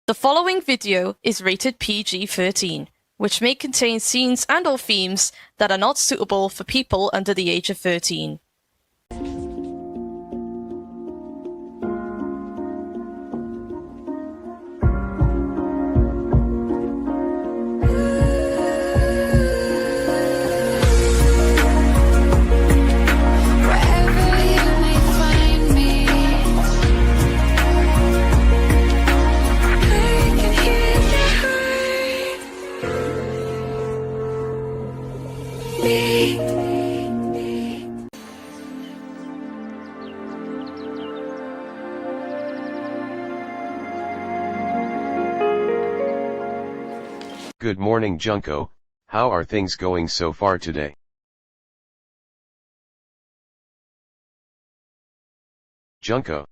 The following video is rated PG-13, which may contain scenes and/or themes that are not suitable for people under the age of 13. Good morning, Junko. How are things going so far today? Junko.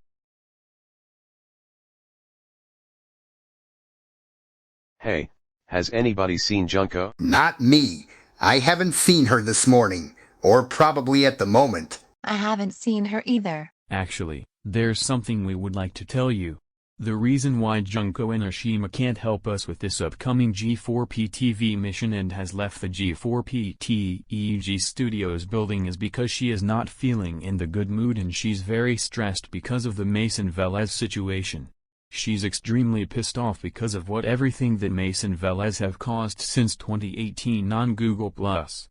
Hey, has anybody seen Junko? Not me. I haven't seen her this morning, or probably at the moment. I haven't seen her either. Actually, there's something we would like to tell you. The reason why Junko Enoshima can't help us with this upcoming G4P TV mission and has left the G4P TEG Studios building is because she is not feeling in the good mood and she's very stressed because of the Mason Velez situation. She's extremely pissed off because of everything that Mason Velez have caused since 2018 on Google+.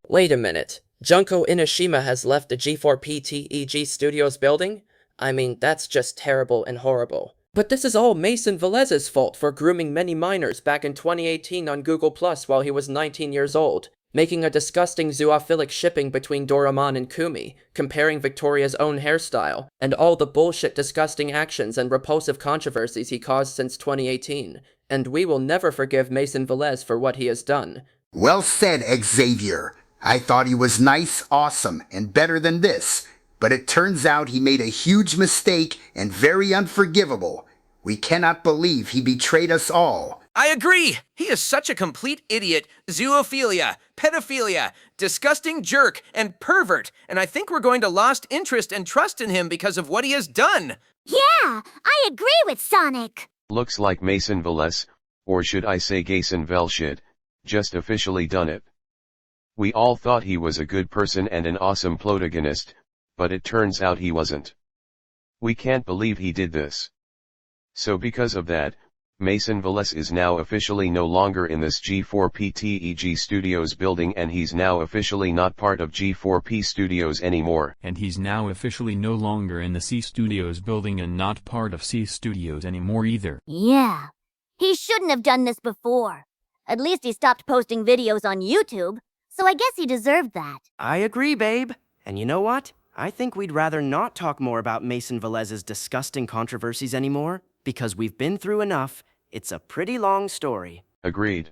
Wait a minute. Junko Enoshima has left the G4P TEG Studios building? I mean, that's just terrible and horrible. But this is all Mason Velez's fault for grooming many minors back in 2018 on Google Plus while he was 19 years old, making a disgusting zoophilic shipping between Doraemon and Kumi, comparing Victoria's own hairstyle, and all the bullshit disgusting actions and repulsive controversies he caused since 2018. And we will never forgive Mason Velez for what he has done. Well said, Xavier. I thought he was nice, awesome, and better than this. But it turns out he made a huge mistake and very unforgivable. We cannot believe he betrayed us all. I agree! He is such a complete idiot, zoophilia, pedophilia, disgusting jerk, and pervert, and I think we're going to lost interest and trust in him because of what he has done! Yeah, I agree with Sonic! Looks like Mason Velez, or should I say Gason Velshid, just officially done it. We all thought he was a good person and an awesome protagonist, but it turns out he wasn't. We can't believe he did this. So because of that, Mason Velez is now officially no longer in this G4P TEG Studios building and he's now officially not part of G4P Studios anymore. And he's now officially no longer in the C Studios building and not part of C Studios anymore either. Yeah, he shouldn't have done this before. At least he stopped posting videos on YouTube, so I guess he deserved that. I agree, babe. And you know what? I think we'd rather not talk more about Mason Velez's disgusting controversies anymore, because we've been through enough. It's a pretty long story. Agreed.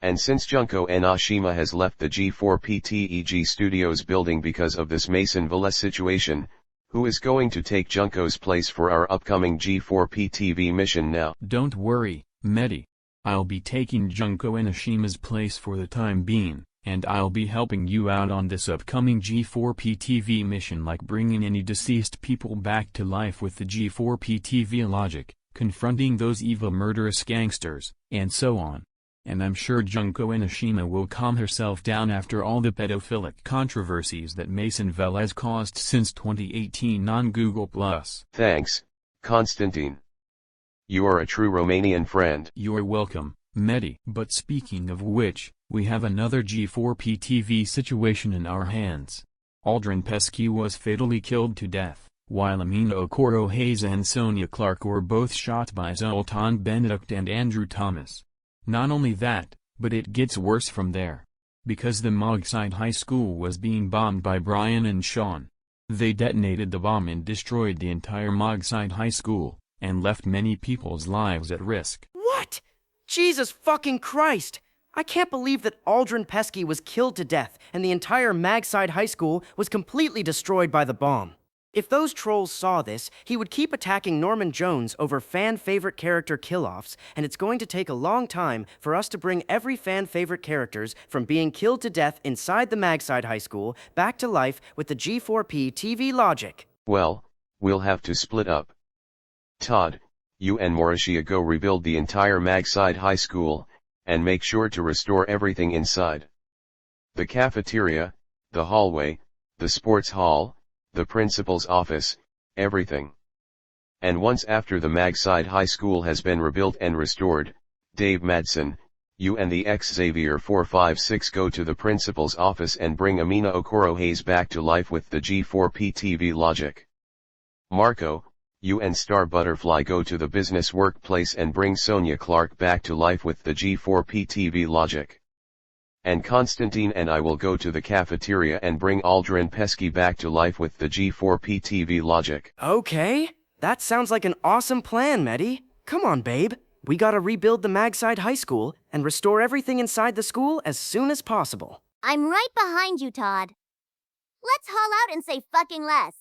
And since Junko Enoshima has left the G4P TEG Studios building because of this Mason Velez situation, who is going to take Junko's place for our upcoming G4P TV mission now? Don't worry, Medi. I'll be taking Junko Enoshima's place for the time being. And I'll be helping you out on this upcoming G4P TV mission, like bringing any deceased people back to life with the G4P TV logic, confronting those evil murderous gangsters, and so on. And I'm sure Junko Enoshima will calm herself down after all the pedophilic controversies that Mason Velez caused since 2018 on Google+. Thanks, Konstantin. You are a true Romanian friend. You're welcome, Medi. But speaking of which, we have another G4P TV situation in our hands. Aldrin Pesky was fatally killed to death, while Amina Okoyo-Hayes and Sonia Clark were both shot by Zoltan Benedict and Andrew Thomas. Not only that, but it gets worse from there. Because the Magside High School was being bombed by Brian and Sean. They detonated the bomb and destroyed the entire Magside High School, and left many people's lives at risk. What? Jesus fucking Christ! I can't believe that Aldrin Pesky was killed to death and the entire Magside High School was completely destroyed by the bomb. If those trolls saw this, he would keep attacking Norman Jones over fan-favorite character kill-offs, and it's going to take a long time for us to bring every fan-favorite characters from being killed to death inside the Magside High School back to life with the G4P TV logic. Well, we'll have to split up. Todd, you and Mauricia go rebuild the entire Magside High School, and make sure to restore everything inside. The cafeteria, the hallway, the sports hall, the principal's office, everything. And once after the Magside High School has been rebuilt and restored, Dave Madsen, you and the ex-Xavier 456 go to the principal's office and bring Amina Okoro-Hayes back to life with the G4PTV logic. Marco, you and Star Butterfly go to the business workplace and bring Sonia Clark back to life with the G4PTV logic. And Constantine and I will go to the cafeteria and bring Aldrin Pesky back to life with the G4PTV logic. Okay, that sounds like an awesome plan, Medi. Come on, babe. We gotta rebuild the Magside High School and restore everything inside the school as soon as possible. I'm right behind you, Todd. Let's haul out and say fucking less.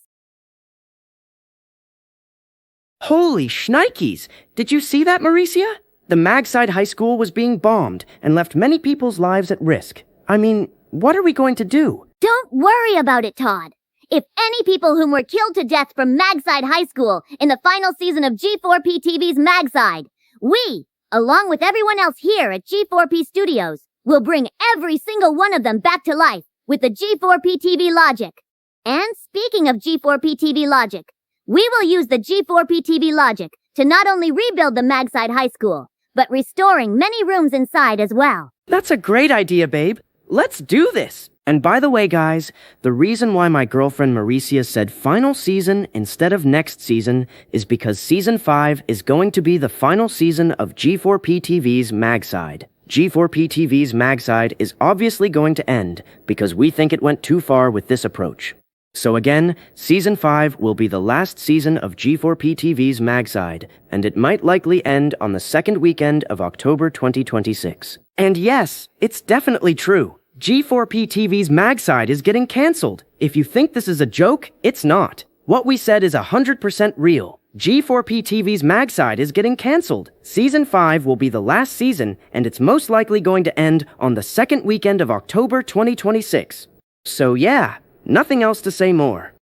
Holy shnikes! Did you see that, Mauricia? The Magside High School was being bombed and left many people's lives at risk. I mean, what are we going to do? Don't worry about it, Todd. If any people whom were killed to death from Magside High School in the final season of G4PTV's Magside, we, along with everyone else here at G4P Studios, will bring every single one of them back to life with the G4PTV logic. And speaking of G4PTV logic, we will use the G4PTV logic to not only rebuild the Magside High School, but restoring many rooms inside as well. That's a great idea, babe. Let's do this! And by the way, guys, the reason why my girlfriend Mauricia said final season instead of next season is because Season 5 is going to be the final season of G4PTV's Magside. G4PTV's Magside is obviously going to end because we think it went too far with this approach. So again, Season 5 will be the last season of G4PTV's Magside, and it might likely end on the second weekend of October 2026. And yes, it's definitely true. G4PTV's Magside is getting cancelled. If you think this is a joke, it's not. What we said is 100% real. G4PTV's Magside is getting cancelled. Season 5 will be the last season, and it's most likely going to end on the second weekend of October 2026. So yeah, nothing else to say more.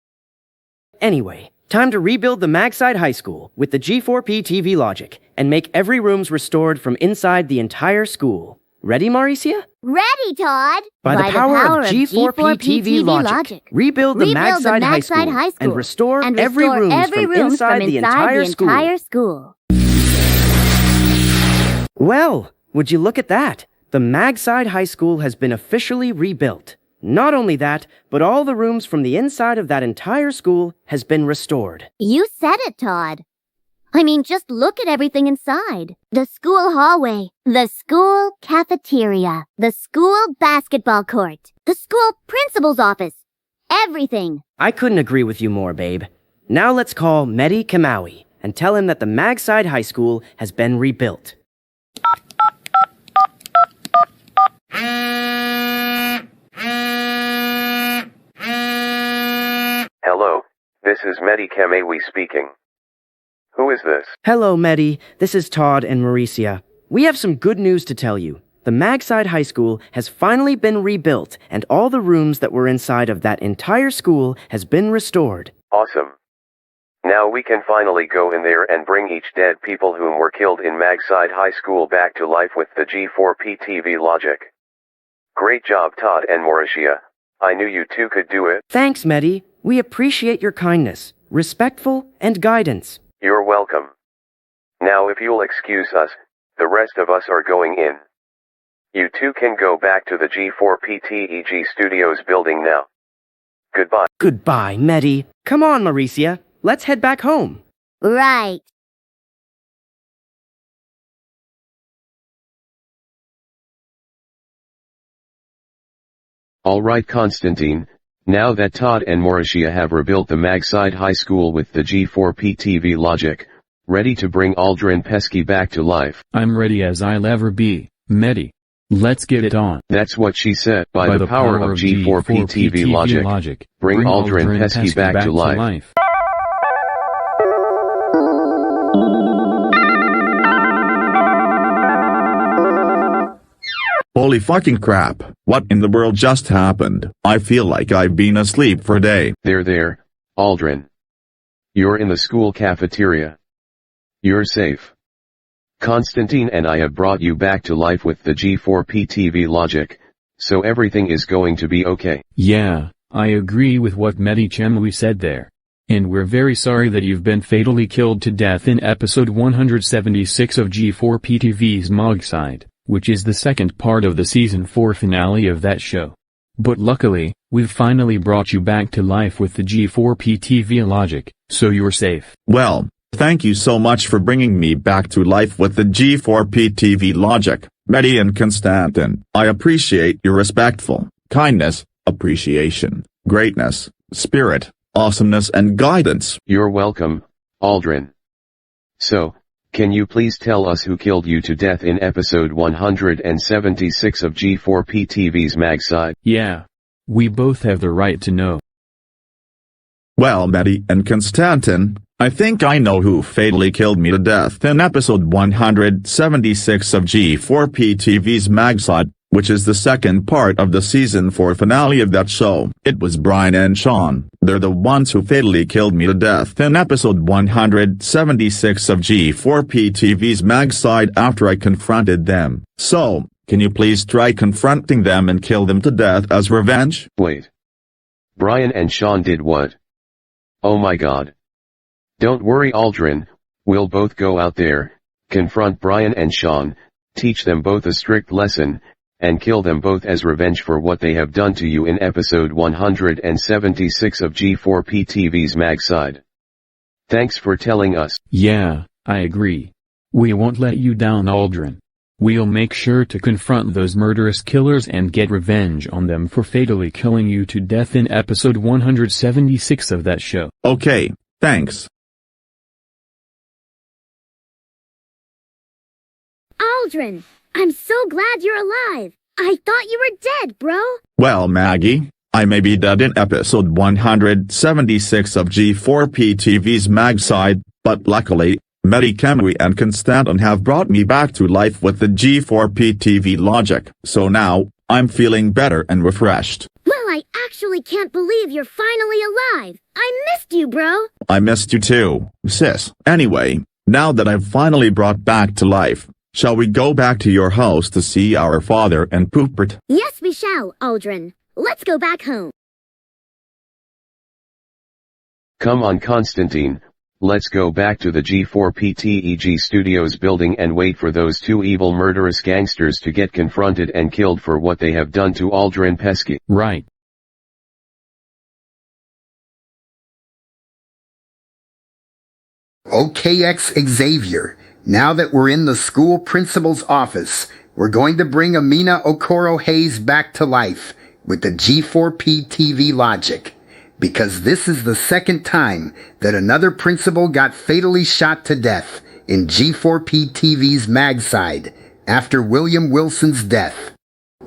Anyway, time to rebuild the Magside High School with the G4PTV logic, and make every room's restored from inside the entire school. Ready, Mauricia? Ready, Todd! By the power of G4PTV logic, rebuild the Magside High School and restore every room from inside the entire school. Well, would you look at that? The Magside High School has been officially rebuilt. Not only that, but all the rooms from the inside of that entire school has been restored. You said it, Todd. I mean, just look at everything inside. The school hallway, the school cafeteria, the school basketball court, the school principal's office. Everything. I couldn't agree with you more, babe. Now let's call Medi Kamawi and tell him that the Magside High School has been rebuilt. Hello, this is Medi Kamawi speaking. Who is this? Hello, Medi. This is Todd and Mauricia. We have some good news to tell you. The Magside High School has finally been rebuilt, and all the rooms that were inside of that entire school has been restored. Awesome. Now we can finally go in there and bring each dead people whom were killed in Magside High School back to life with the G4PTV logic. Great job, Todd and Mauricia. I knew you two could do it. Thanks, Medi. We appreciate your kindness, respectful, and guidance. You're welcome. Now if you'll excuse us, the rest of us are going in. You two can go back to the G4PTEG Studios building now. Goodbye. Goodbye, Medi. Come on, Mauricia. Let's head back home. Right. Alright, Constantine. Now that Todd and Mauricia have rebuilt the Magside High School with the G4PTV logic, ready to bring Aldrin Pesky back to life. I'm ready as I'll ever be, Medi. Let's get it on. That's what she said. By the power of G4PTV logic, bring Aldrin Pesky back to life. Holy fucking crap, what in the world just happened? I feel like I've been asleep for a day. There, Aldrin. You're in the school cafeteria. You're safe. Constantine and I have brought you back to life with the G4PTV logic, so everything is going to be okay. Yeah, I agree with what Medichamui said there. And we're very sorry that you've been fatally killed to death in episode 176 of G4PTV's Magside, which is the second part of the season 4 finale of that show. But luckily, we've finally brought you back to life with the G4PTV logic, so you're safe. Well, thank you so much for bringing me back to life with the G4PTV logic, Medi and Constantine. I appreciate your respectful kindness, appreciation, greatness, spirit, awesomeness and guidance. You're welcome, Aldrin. So, can you please tell us who killed you to death in episode 176 of G4PTV's Magside? Yeah. We both have the right to know. Well, Medi and Constantine, I think I know who fatally killed me to death in episode 176 of G4PTV's Magside, which is the second part of the season 4 finale of that show. It was Brian and Sean. They're the ones who fatally killed me to death in episode 176 of G4PTV's Magside after I confronted them. So, can you please try confronting them and kill them to death as revenge? Wait. Brian and Sean did what? Oh my god. Don't worry, Aldrin, we'll both go out there, confront Brian and Sean, teach them both a strict lesson, and kill them both as revenge for what they have done to you in episode 176 of G4PTV's Magside. Thanks for telling us. Yeah, I agree. We won't let you down, Aldrin. We'll make sure to confront those murderous killers and get revenge on them for fatally killing you to death in episode 176 of that show. Okay, thanks. Aldrin, I'm so glad you're alive. I thought you were dead, bro. Well, Maggie, I may be dead in episode 176 of G4PTV's Magside, but luckily, Medichamui and Constantine have brought me back to life with the G4PTV logic. So now, I'm feeling better and refreshed. Well, I actually can't believe you're finally alive. I missed you, bro. I missed you too, sis. Anyway, now that I've finally brought back to life, shall we go back to your house to see our father and Poopert? Yes, we shall, Aldrin. Let's go back home. Come on, Constantine. Let's go back to the G4PTEG Studios building and wait for those two evil murderous gangsters to get confronted and killed for what they have done to Aldrin Pesky. Right. OKX Xavier, now that we're in the school principal's office, we're going to bring Amina Okoro-Hayes back to life with the G4PTV logic. Because this is the second time that another principal got fatally shot to death in G4PTV's Magside after William Wilson's death.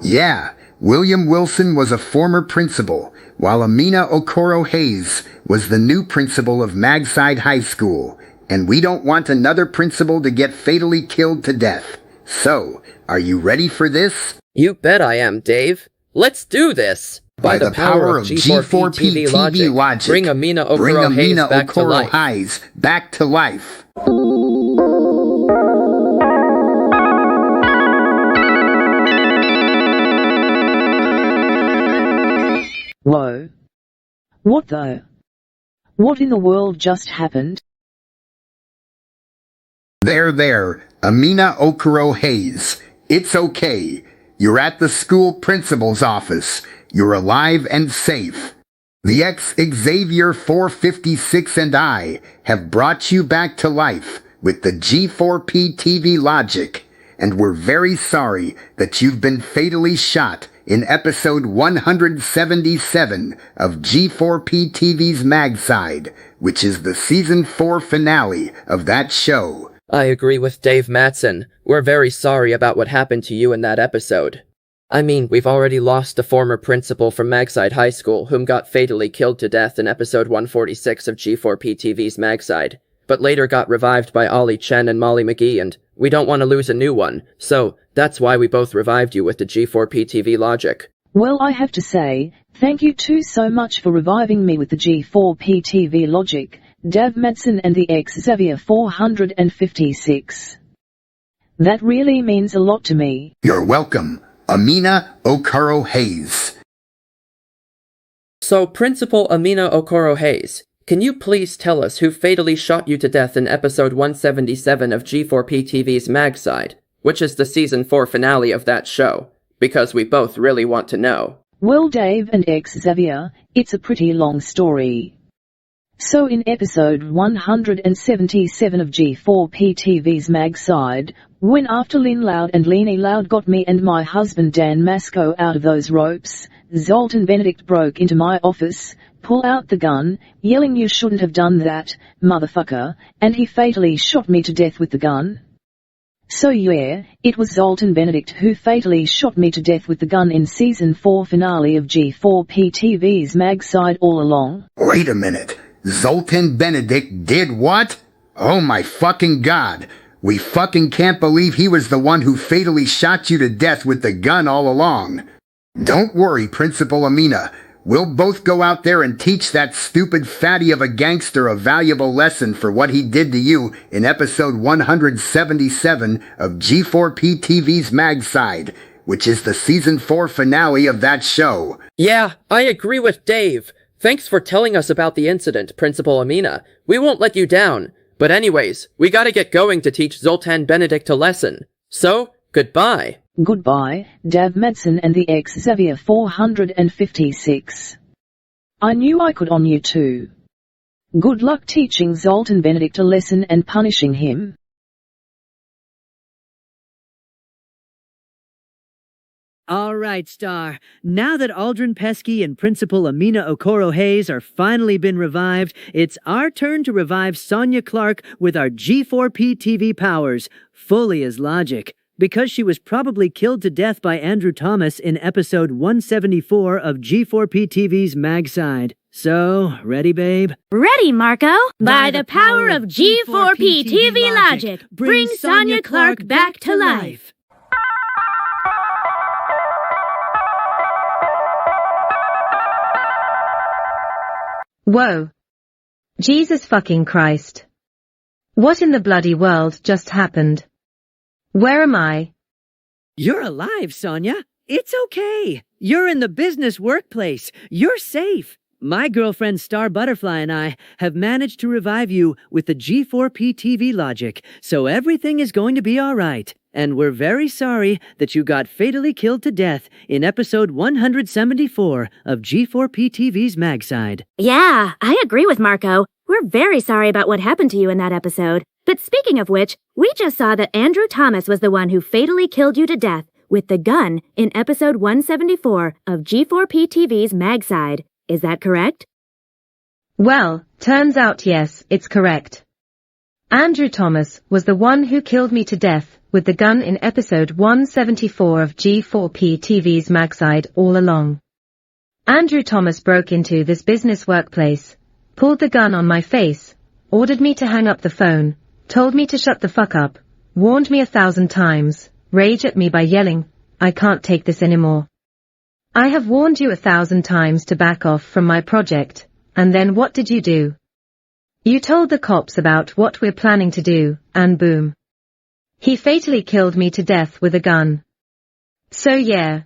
Yeah, William Wilson was a former principal, while Amina Okoro-Hayes was the new principal of Magside High School, and we don't want another principal to get fatally killed to death. So, are you ready for this? You bet I am, Dave. Let's do this! By the power of G4PTV logic, bring Amina Okoro-Hayes back to life. Okoro-Hayes back to life. Whoa. What though? What in the world just happened? There, Amina Okoro-Hayes. It's okay. You're at the school principal's office. You're alive and safe. The Xavier 456 and I have brought you back to life with the G4PTV logic, and we're very sorry that you've been fatally shot in episode 177 of G4PTV's Magside, which is the season 4 finale of that show. I agree with Dave Mattson. We're very sorry about what happened to you in that episode. I mean, we've already lost a former principal from Magside High School whom got fatally killed to death in episode 146 of G4PTV's Magside, but later got revived by Ollie Chen and Molly McGee, and we don't want to lose a new one, so that's why we both revived you with the G4PTV logic. Well, I have to say, thank you too so much for reviving me with the G4PTV logic. Dav Madsen and the ex-Xavier 456. That really means a lot to me. You're welcome, Amina Okoro-Hayes. So, Principal Amina Okoro-Hayes, can you please tell us who fatally shot you to death in episode 177 of G4P-TV's Magside, which is the season 4 finale of that show? Because we both really want to know. Well, Dave and ex-Xavier, it's a pretty long story. So in episode 177 of G4P-TV's Magside, when after Lynn Loud and Leanie Loud got me and my husband Dan Masco out of those ropes, Zoltan Benedict broke into my office, pulled out the gun, yelling "You shouldn't have done that, motherfucker," and he fatally shot me to death with the gun. So yeah, it was Zoltan Benedict who fatally shot me to death with the gun in season 4 finale of G4P-TV's Magside all along. Wait a minute. Zoltan Benedict did what? Oh my fucking god. We fucking can't believe he was the one who fatally shot you to death with the gun all along. Don't worry, Principal Amina. We'll both go out there and teach that stupid fatty of a gangster a valuable lesson for what he did to you in episode 177 of G4P-TV's Magside, which is the season 4 finale of that show. Yeah, I agree with Dave. Thanks for telling us about the incident, Principal Amina. We won't let you down. But anyways, we gotta get going to teach Zoltan Benedict a lesson. So, goodbye. Goodbye, Dav Madsen and the ex-Xavier 456. I knew I could on you too. Good luck teaching Zoltan Benedict a lesson and punishing him. All right, Star. Now that Aldrin, Pesky, and Principal Amina Okoro-Hayes are finally been revived, it's our turn to revive Sonya Clark with our G4P-TV powers, fully as logic. Because she was probably killed to death by Andrew Thomas in episode 174 of G4P-TV's Magside. So, ready, babe? Ready, Marco. By the power of G4P-TV logic, bring Sonya Clark back to life. Whoa. Jesus fucking Christ. What in the bloody world just happened? Where am I? You're alive, Sonya. It's okay. You're in the business workplace. You're safe. My girlfriend Star Butterfly and I have managed to revive you with the G4P-TV logic, so everything is going to be all right. And we're very sorry that you got fatally killed to death in episode 174 of G4P-TV's Magside. Yeah, I agree with Marco. We're very sorry about what happened to you in that episode. But speaking of which, we just saw that Andrew Thomas was the one who fatally killed you to death with the gun in episode 174 of G4P-TV's Magside. Is that correct? Well, turns out yes, it's correct. Andrew Thomas was the one who killed me to death with the gun in episode 174 of G4P-TV's Magside all along. Andrew Thomas broke into this business workplace, pulled the gun on my face, ordered me to hang up the phone, told me to shut the fuck up, warned me 1,000 times, raged at me by yelling, "I can't take this anymore. I have warned you 1,000 times to back off from my project, and then what did you do? You told the cops about what we're planning to do, and boom. He fatally killed me to death with a gun. So yeah."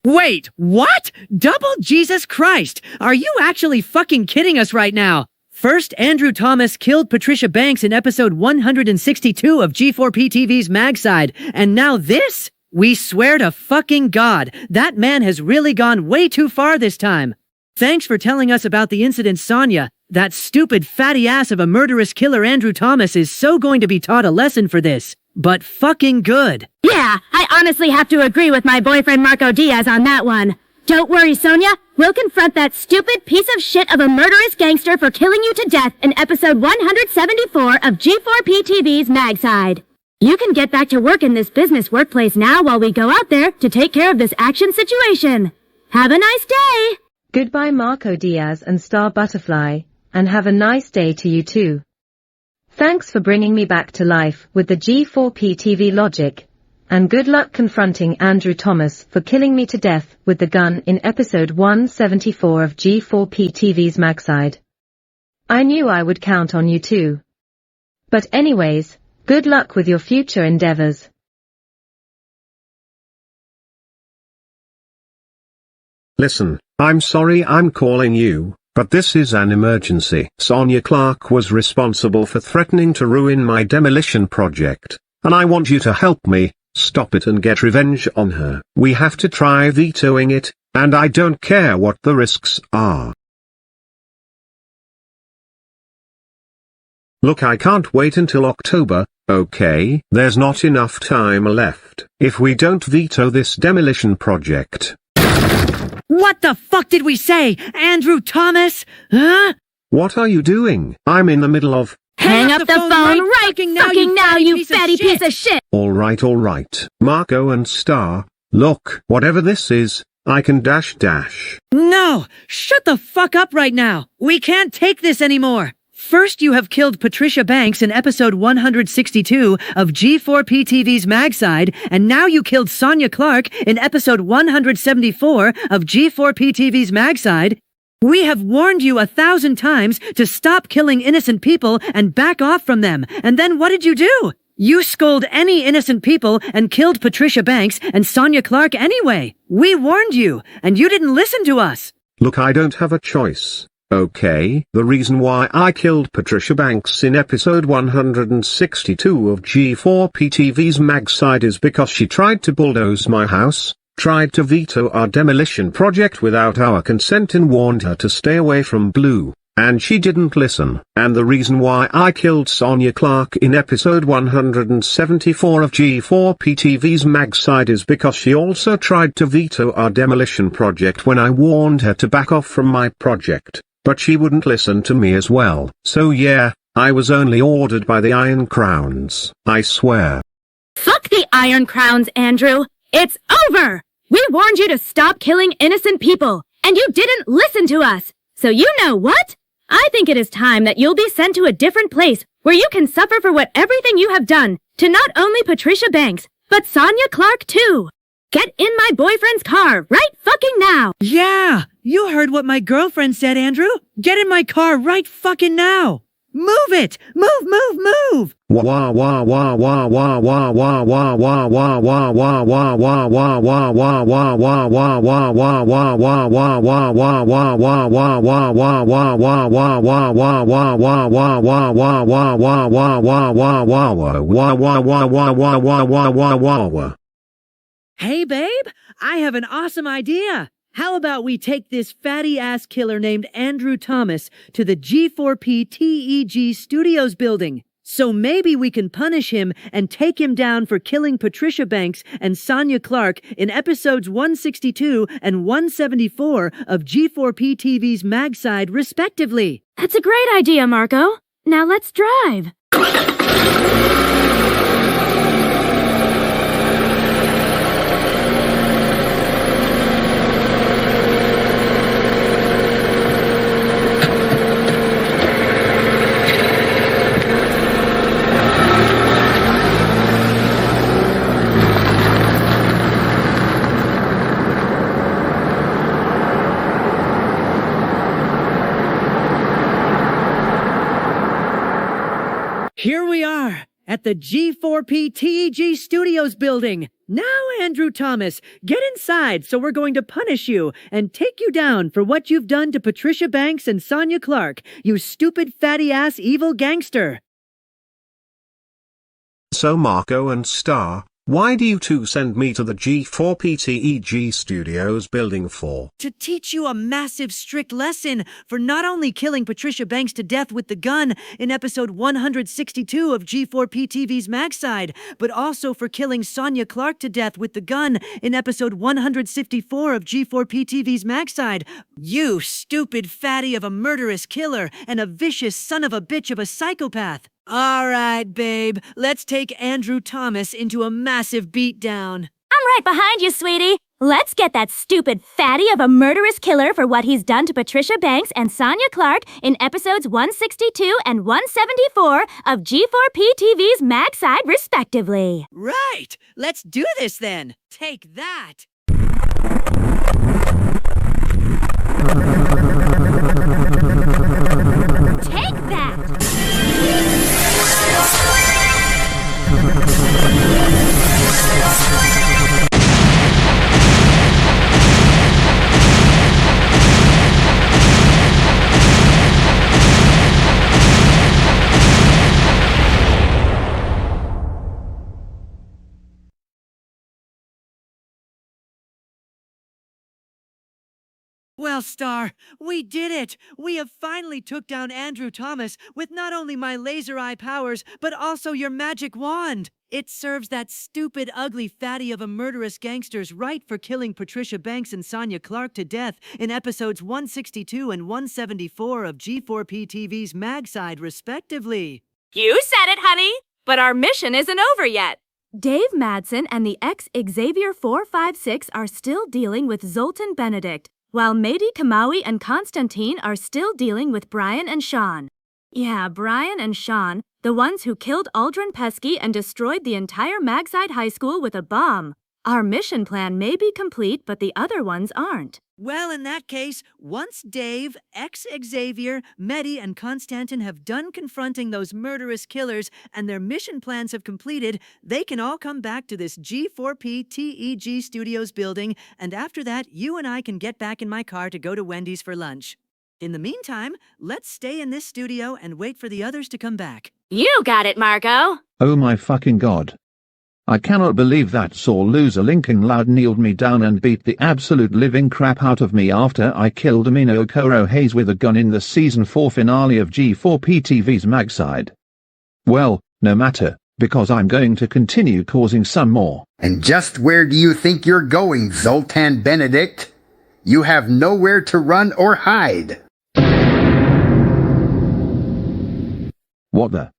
Wait, what? Double Jesus Christ! Are you actually fucking kidding us right now? First, Andrew Thomas killed Patricia Banks in episode 162 of G4P-TV's Magside, and now this? We swear to fucking God, that man has really gone way too far this time. Thanks for telling us about the incident, Sonya. That stupid fatty ass of a murderous killer Andrew Thomas is so going to be taught a lesson for this. But fucking good. Yeah, I honestly have to agree with my boyfriend Marco Diaz on that one. Don't worry, Sonya. We'll confront that stupid piece of shit of a murderous gangster for killing you to death in episode 174 of G4P-TV's Magside. You can get back to work in this business workplace now while we go out there to take care of this action situation. Have a nice day! Goodbye Marco Diaz and Star Butterfly, and have a nice day to you too. Thanks for bringing me back to life with the G4P-TV logic, and good luck confronting Andrew Thomas for killing me to death with the gun in episode 174 of G4P-TV's Magside. I knew I would count on you too. But anyways, good luck with your future endeavors. Listen, I'm sorry I'm calling you, but this is an emergency. Sonia Clark was responsible for threatening to ruin my demolition project, and I want you to help me stop it and get revenge on her. We have to try vetoing it, and I don't care what the risks are. Look, I can't wait until October, okay? There's not enough time left. If we don't veto this demolition project. What the fuck did we say, Andrew Thomas? Huh? What are you doing? I'm in the middle of... Hang up the phone right fucking now, you fatty piece of shit! Alright. Marco and Star, look, whatever this is, I can dash. No! Shut the fuck up right now! We can't take this anymore! First you have killed Patricia Banks in episode 162 of G4PTV's Magside, and now you killed Sonya Clark in episode 174 of G4PTV's Magside. We have warned you 1,000 times to stop killing innocent people and back off from them, and then what did you do? You scolded any innocent people and killed Patricia Banks and Sonya Clark anyway. We warned you, and you didn't listen to us. Look, I don't have a choice. Okay, the reason why I killed Patricia Banks in episode 162 of G4PTV's Magside is because she tried to bulldoze my house, tried to veto our demolition project without our consent and warned her to stay away from Blue, and she didn't listen. And the reason why I killed Sonya Clark in episode 174 of G4PTV's Magside is because she also tried to veto our demolition project when I warned her to back off from my project. But she wouldn't listen to me as well. So yeah, I was only ordered by the Iron Crowns, I swear. Fuck the Iron Crowns, Andrew! It's over! We warned you to stop killing innocent people, and you didn't listen to us! So you know what? I think it is time that you'll be sent to a different place, where you can suffer for everything you have done, to not only Patricia Banks, but Sonya Clark too! Get in my boyfriend's car right fucking now! Yeah! You heard what my girlfriend said, Andrew! Get in my car right fucking now! Move it! Move! Hey babe, I have an awesome idea! How about we take this fatty-ass killer named Andrew Thomas to the G4P-TEG Studios building? So maybe we can punish him and take him down for killing Patricia Banks and Sonya Clark in episodes 162 and 174 of G4P-TV's Magside, respectively. That's a great idea, Marco. Now let's drive. Here we are, at the G4P-TEG Studios building. Now, Andrew Thomas, get inside so we're going to punish you and take you down for what you've done to Patricia Banks and Sonya Clark, you stupid fatty-ass evil gangster. So Marco and Star, why do you two send me to the G4PTEG Studios building for? To teach you a massive strict lesson for not only killing Patricia Banks to death with the gun in episode 162 of G4PTV's Magside, but also for killing Sonya Clark to death with the gun in episode 154 of G4PTV's Magside. You stupid fatty of a murderous killer and a vicious son of a bitch of a psychopath. All right, babe, let's take Andrew Thomas into a massive beatdown. I'm right behind you, sweetie. Let's get that stupid fatty of a murderous killer for what he's done to Patricia Banks and Sonya Clark in episodes 162 and 174 of G4PTV's Magside, respectively. Right, let's do this then. Take that. Take Well, Star, we did it! We have finally took down Andrew Thomas with not only my laser eye powers, but also your magic wand! It serves that stupid, ugly fatty of a murderous gangster's right for killing Patricia Banks and Sonya Clark to death in episodes 162 and 174 of G4P TV's Magside, respectively. You said it, honey! But our mission isn't over yet. Dave Madsen and the ex-Xavier 456 are still dealing with Zoltan Benedict, while Mady Kamawi and Constantine are still dealing with Brian and Sean. Yeah, Brian and Sean, the ones who killed Aldrin Pesky and destroyed the entire Magside High School with a bomb. Our mission plan may be complete, but the other ones aren't. Well, in that case, once Dave, ex-Xavier, Medy, and Constantine have done confronting those murderous killers and their mission plans have completed, they can all come back to this G4P TEG Studios building, and after that, you and I can get back in my car to go to Wendy's for lunch. In the meantime, let's stay in this studio and wait for the others to come back. You got it, Marco. Oh my fucking god. I cannot believe that sore loser Lincoln Loud kneeled me down and beat the absolute living crap out of me after I killed Amina Okoro-Hayes with a gun in the season 4 finale of G4P TV's Magside. Well, no matter, because I'm going to continue causing some more. And just where do you think you're going, Zoltan Benedict? You have nowhere to run or hide. What the?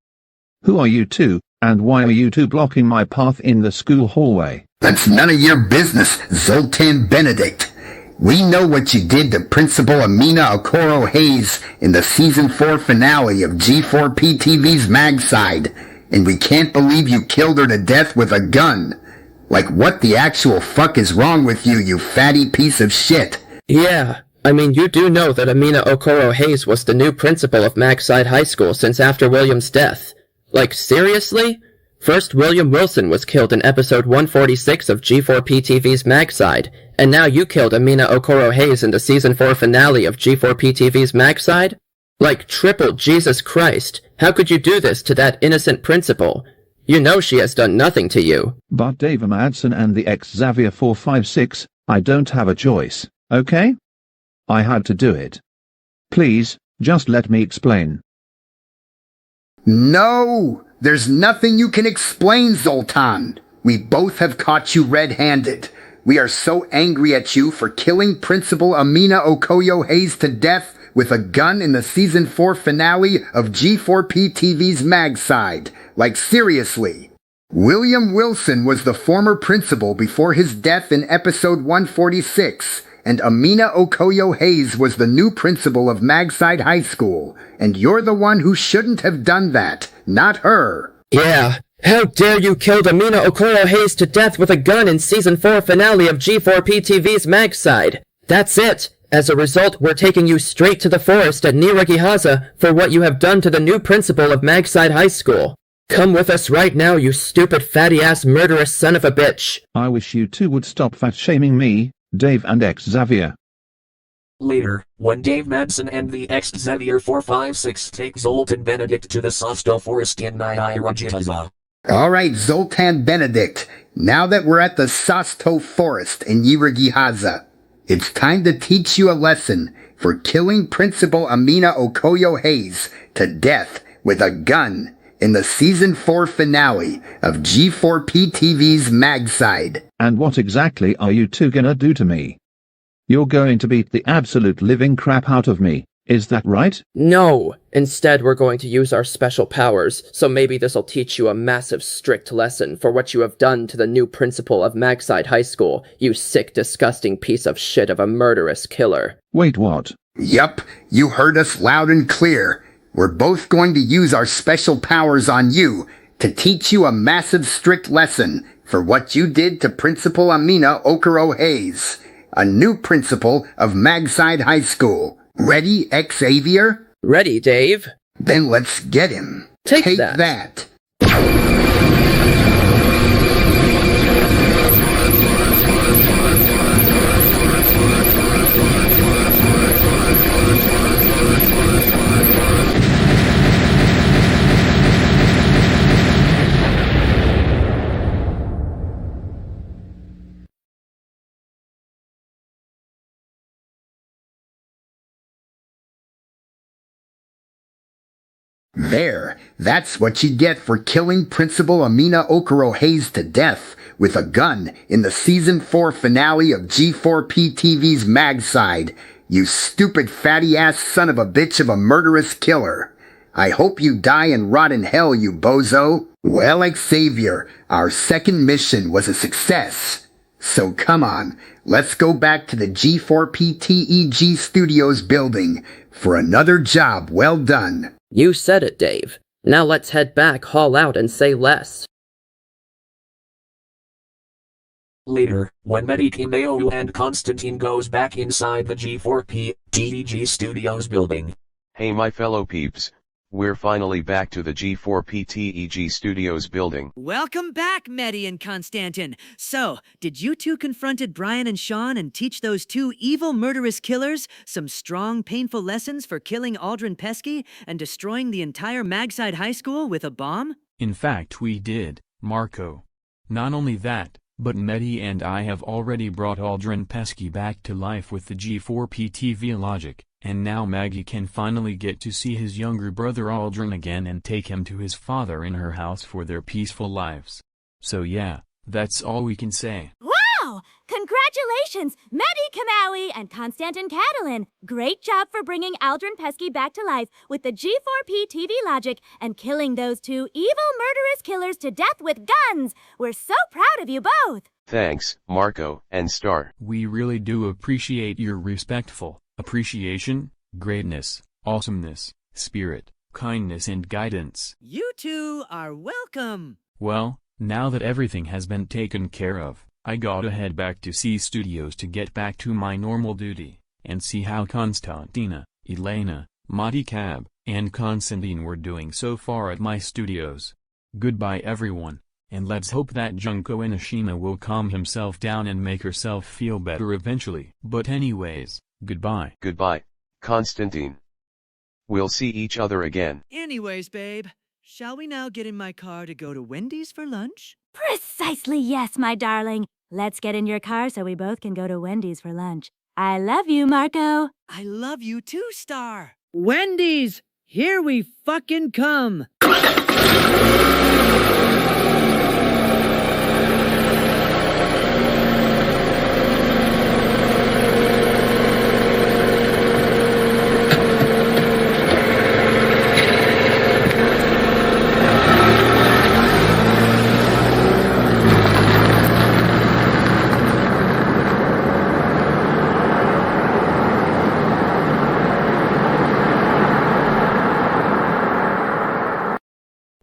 Who are you two, and why are you two blocking my path in the school hallway? That's none of your business, Zoltan Benedict. We know what you did to Principal Amina Okoro-Hayes in the Season 4 finale of G4P TV's Magside, and we can't believe you killed her to death with a gun. Like, what the actual fuck is wrong with you, you fatty piece of shit? Yeah, I mean, you do know that Amina Okoro-Hayes was the new principal of Magside High School since after William's death. Like, seriously? First, William Wilson was killed in episode 146 of G4P TV's Magside, and now you killed Amina Okoro-Hayes in the season 4 finale of G4P TV's Magside? Like, triple Jesus Christ, how could you do this to that innocent principal? You know she has done nothing to you. But Dave Madsen and the ex-Xavier 456, I don't have a choice, okay? I had to do it. Please, just let me explain. No! There's nothing you can explain, Zoltan. We both have caught you red-handed. We are so angry at you for killing Principal Amina Okoyo-Hayes to death with a gun in the Season 4 finale of G4P TV's Magside. Like, seriously. William Wilson was the former principal before his death in episode 146, and Amina Okoyo-Hayes was the new principal of Magside High School, and you're the one who shouldn't have done that, not her. Yeah, how dare you kill Amina Okoro-Hayes to death with a gun in Season 4 finale of G4P TV's Magside. That's it. As a result, we're taking you straight to the forest at Niragihaza for what you have done to the new principal of Magside High School. Come with us right now, you stupid fatty-ass murderous son of a bitch. I wish you two would stop fat-shaming me, Dave and ex-Xavier. Later, when Dave Madsen and the ex-Xavier 456 take Zoltan Benedict to the Sasto Forest in Niragihaza. All right, Zoltan Benedict, now that we're at the Sasto Forest in Niragihaza, it's time to teach you a lesson for killing Principal Amina Okoyo-Hayes to death with a gun in the Season 4 finale of G4P TV's Magside. And what exactly are you two gonna do to me? You're going to beat the absolute living crap out of me, is that right? No! Instead, we're going to use our special powers, so maybe this'll teach you a massive strict lesson for what you have done to the new principal of Magside High School, you sick, disgusting piece of shit of a murderous killer. Wait, what? Yup, you heard us loud and clear. We're both going to use our special powers on you to teach you a massive strict lesson for what you did to Principal Amina Okoro-Hayes, a new principal of Magside High School. Ready, Xavier? Ready, Dave. Then let's get him. Take that. that. There, that's what you get for killing Principal Amina Okoro-Hayes to death with a gun in the Season 4 finale of G4P TV's Magside. You stupid fatty-ass son of a bitch of a murderous killer. I hope you die and rot in hell, you bozo. Well, Xavier, our second mission was a success. So come on, let's go back to the G4P TEG Studios building for another job well done. You said it, Dave. Now let's head back, haul out, and say less. Later, when Medi Kimeo and Constantine goes back inside the G4P TEG Studios building. Hey my fellow peeps, we're finally back to the G4P TEG Studios building. Welcome back, Medi and Constantin. So, did you two confronted Brian and Sean and teach those two evil murderous killers some strong, painful lessons for killing Aldrin Pesky and destroying the entire Magside High School with a bomb? In fact we did, Marco. Not only that, but Medi and I have already brought Aldrin Pesky back to life with the G4P TV logic. And now Maggie can finally get to see his younger brother Aldrin again and take him to his father in her house for their peaceful lives. So yeah, that's all we can say. Wow! Congratulations, Medi Kamawi and Constantin Catalin. Great job for bringing Aldrin Pesky back to life with the G4P TV logic and killing those two evil murderous killers to death with guns. We're so proud of you both. Thanks, Marco and Star. We really do appreciate your respectful appreciation, greatness, awesomeness, spirit, kindness and guidance. You two are welcome. Well, now that everything has been taken care of, I gotta head back to C Studios to get back to my normal duty, and see how Konstantina, Elena, Monty Cab, and Constantine were doing so far at my studios. Goodbye everyone, and let's hope that Junko Inoshima will calm himself down and make herself feel better eventually. But anyways, goodbye. Goodbye, Constantine. We'll see each other again. Anyways, babe, shall we now get in my car to go to Wendy's for lunch? Precisely yes, my darling. Let's get in your car so we both can go to Wendy's for lunch. I love you, Marco. I love you too, Star. Wendy's! Here we fucking come!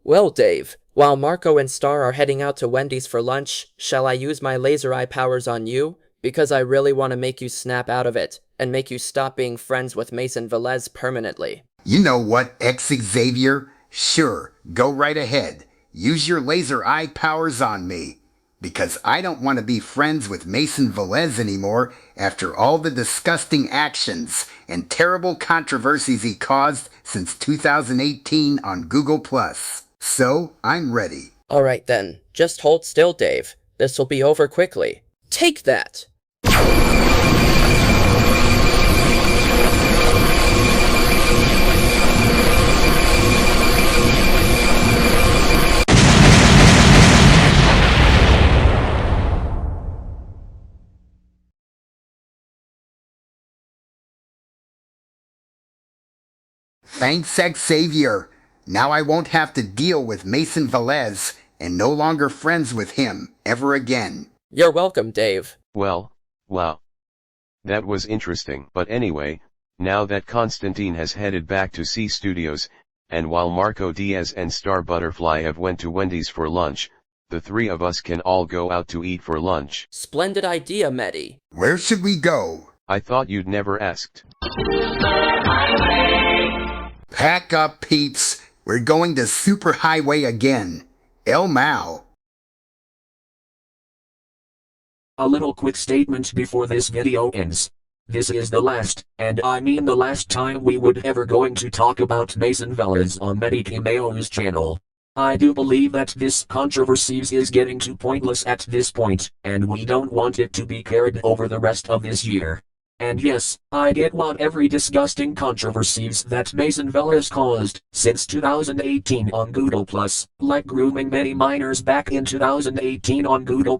Well, Dave, while Marco and Star are heading out to Wendy's for lunch, shall I use my laser eye powers on you? Because I really want to make you snap out of it, and make you stop being friends with Mason Velez permanently. You know what, Xavier? Sure, go right ahead. Use your laser eye powers on me. Because I don't want to be friends with Mason Velez anymore after all the disgusting actions and terrible controversies he caused since 2018 on Google+. So, I'm ready. Alright then, just hold still, Dave. This'll be over quickly. Take that! Thanks, Xavier. Now I won't have to deal with Mason Velez and no longer friends with him ever again. You're welcome, Dave. Well, wow. That was interesting. But anyway, now that Constantine has headed back to C Studios, and while Marco Diaz and Star Butterfly have went to Wendy's for lunch, the three of us can all go out to eat for lunch. Splendid idea, Medi. Where should we go? I thought you'd never asked. Pack up, peeps. We're going to Superhighway again. El Mao. A little quick statement before this video ends. This is the last, and I mean the last time we would ever going to talk about Mason Velez on Medi Kimeo's channel. I do believe that this controversy is getting too pointless at this point, and we don't want it to be carried over the rest of this year. And yes, I did want every disgusting controversies that Mason Velas caused since 2018 on Google+, like grooming many minors back in 2018 on Google+,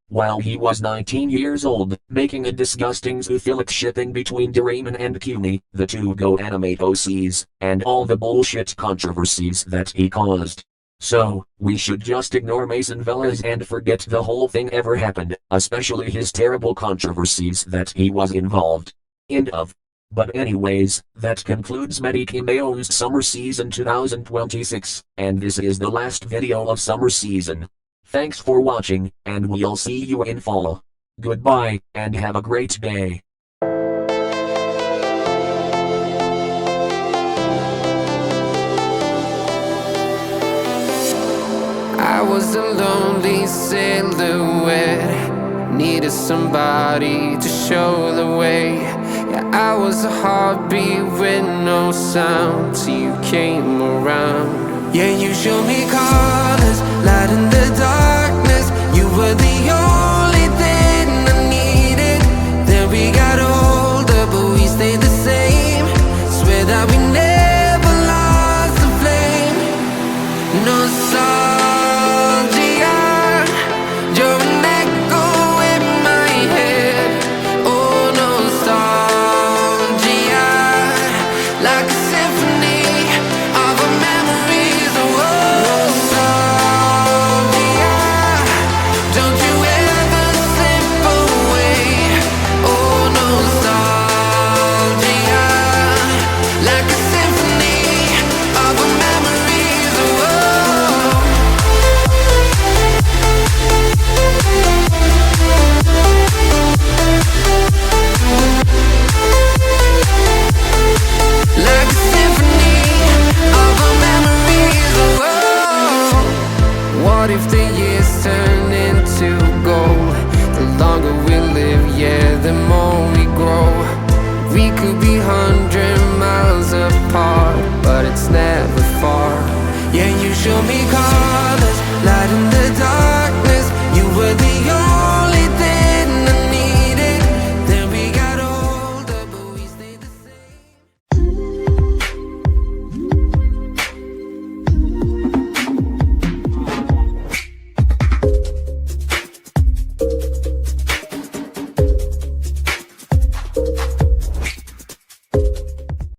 while he was 19 years old, making a disgusting zoophilic shipping between Doraemon and Kumi, the two Go Animate OCs, and all the bullshit controversies that he caused. So, we should just ignore Mason Velas and forget the whole thing ever happened, especially his terrible controversies that he was involved. End of. But anyways, that concludes Medicameo's Summer Season 2026, and this is the last video of Summer Season. Thanks for watching, and we'll see you in fall. Goodbye, and have a great day. I was a lonely silhouette, needed somebody to show the way. Yeah, I was a heartbeat with no sound till you came around. Yeah, you showed me colors, light in the darkness. You were the only thing I needed. Then we got older, but we stayed the same. Swear that we never lost the flame. No song. Like a symphony